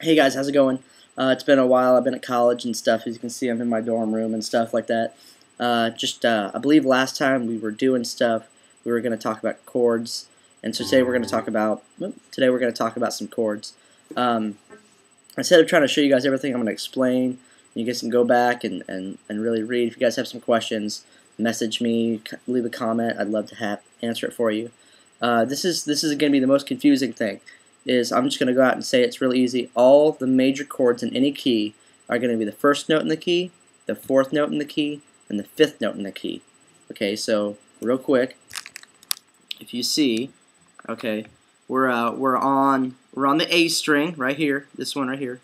Hey guys, how's it going? It's been a while. I've been at college and stuff. As you can see, I'm in my dorm room and stuff like that. I believe last time we were doing stuff, we were going to talk about chords, and so today we're going to talk about some chords. Instead of trying to show you guys everything, I'm going to explain. You guys can go back and really read. If you guys have some questions, message me, leave a comment. I'd love to answer it for you. This is going to be the most confusing thing. I'm just going to go out and say it's really easy. All the major chords in any key are going to be the first note in the key, the fourth note in the key, and the fifth note in the key. Okay, so real quick, if you see, okay, we're on the A string right here. This one right here,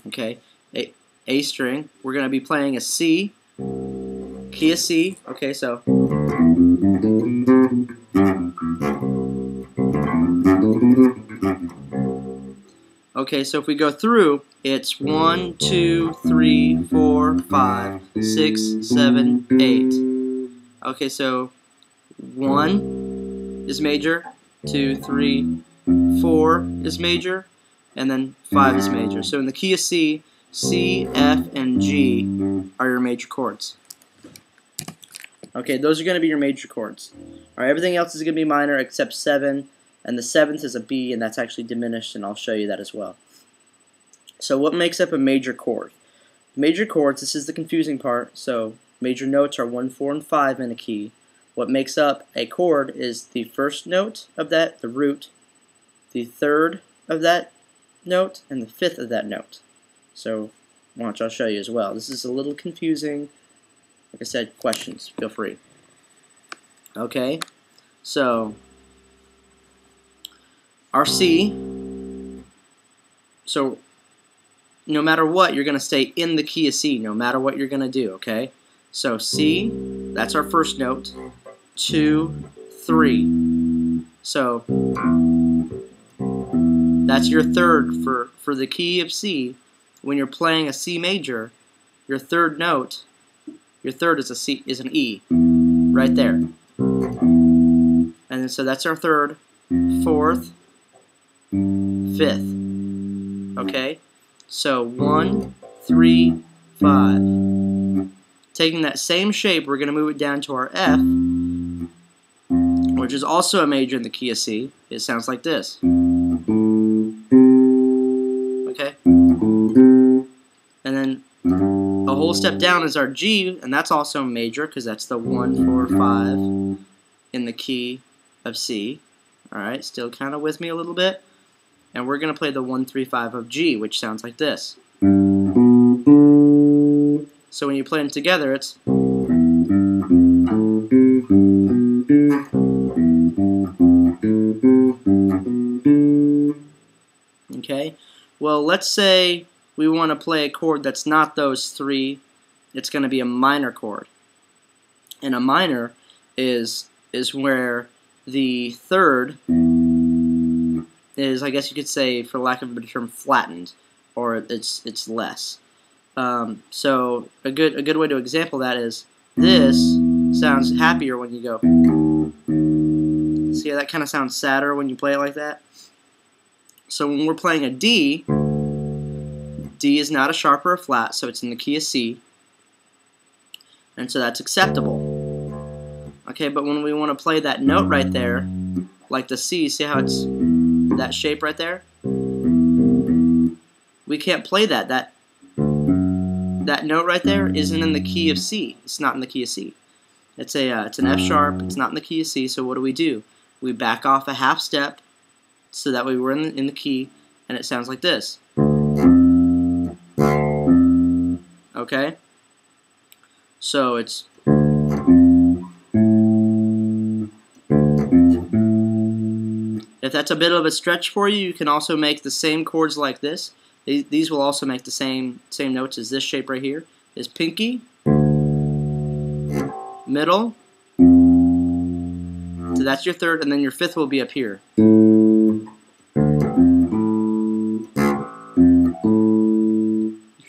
Okay, A string. We're going to be playing a C, key of C. Okay, so. Okay, so if we go through, it's 1, 2, 3, 4, 5, 6, 7, 8. Okay, so 1 is major, 2, 3, 4 is major, and then 5 is major. So in the key of C, C, F, and G are your major chords. Okay, those are going to be your major chords. Alright, everything else is going to be minor except 7. And the 7th is a B, and that's actually diminished, and I'll show you that as well. So what makes up a major chord? Major chords, this is the confusing part. So major notes are 1, 4, and 5 in a key. What makes up a chord is the first note of that, the root, the third of that note, and the fifth of that note. So watch, I'll show you as well. This is a little confusing. Like I said, questions, feel free. Okay, so our C, so no matter what, you're going to stay in the key of C, no matter what you're going to do, okay? So C, that's our first note, 2, 3. So that's your third for the key of C. When you're playing a C major, your third note, your third is an E, right there. And then, so that's our third, fourth, fifth. Okay, so 1, 3, 5. Taking that same shape, we're going to move it down to our F, which is also a major in the key of C. It sounds like this. Okay, and then a whole step down is our G, and that's also major because that's the 1, 4, 5 in the key of C. Alright, still kind of with me a little bit. And we're going to play the 1, 3, 5 of G, which sounds like this. So when you play them together, it's. Okay, well, let's say we want to play a chord that's not those three. It's going to be a minor chord. And a minor is where the third is, I guess you could say, for lack of a better term, flattened, or it's less. So a good way to example that is this sounds happier when you go. See how that kind of sounds sadder when you play it like that? So when we're playing a D, D is not a sharp or a flat, so it's in the key of C, and so that's acceptable. Okay, but when we want to play that note right there, like the C, see how it's that shape right there? We can't play that. That note right there isn't in the key of C. It's not in the key of C. It's an F sharp. It's not in the key of C. So what do? We back off a half step, so that way we're in the key, and it sounds like this. Okay. So it's. If that's a bit of a stretch for you, you can also make the same chords like this. These will also make the same notes as this shape right here. Is pinky, middle, so that's your third, and then your fifth will be up here. If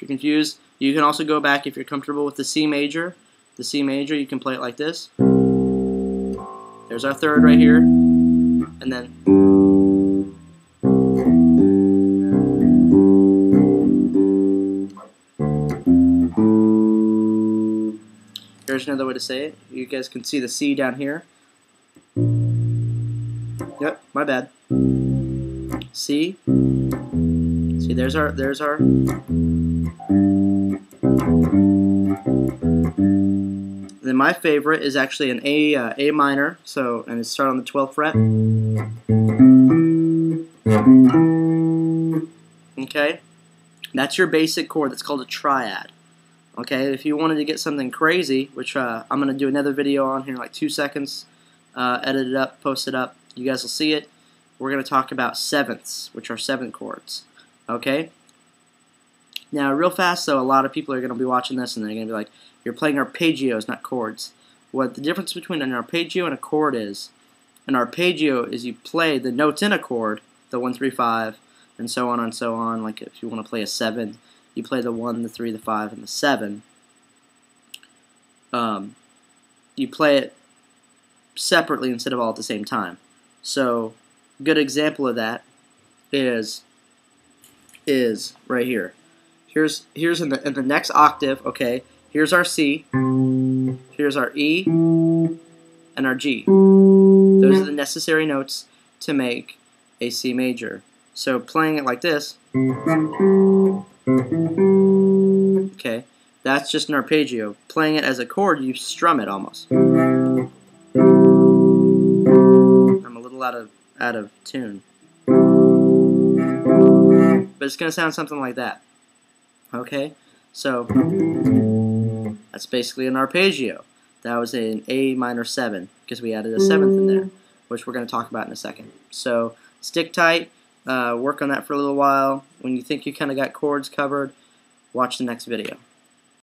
you're confused, you can also go back if you're comfortable with the C major. The C major, you can play it like this. There's our third right here. And then there's another way to say it. You guys can see the C down here. Yep, my bad. C. See, there's our. Then my favorite is actually an A minor. So, and it starts on the 12th fret. Okay, that's your basic chord. That's called a triad. Okay, if you wanted to get something crazy, which I'm going to do another video on here in like 2 seconds, edit it up, post it up, you guys will see it. We're going to talk about sevenths, which are 7 chords. Okay? Now, real fast though, a lot of people are going to be watching this and they're going to be like, you're playing arpeggios, not chords. What the difference between an arpeggio and a chord is, an arpeggio is you play the notes in a chord, the 1, 3, 5, and so on and so on. Like if you want to play a 7, you play the 1, the 3, the 5, and the 7. You play it separately instead of all at the same time. So, a good example of that is right here. Here's in the next octave. Okay, here's our C, here's our E, and our G. Those are the necessary notes to make a C major. So playing it like this. Okay, that's just an arpeggio. Playing it as a chord, you strum it almost. I'm a little out of tune, but it's gonna sound something like that. Okay, so that's basically an arpeggio. That was an A minor 7 because we added a 7th in there, which we're going to talk about in a second. So stick tight, work on that for a little while. When you think you kind of got chords covered, watch the next video.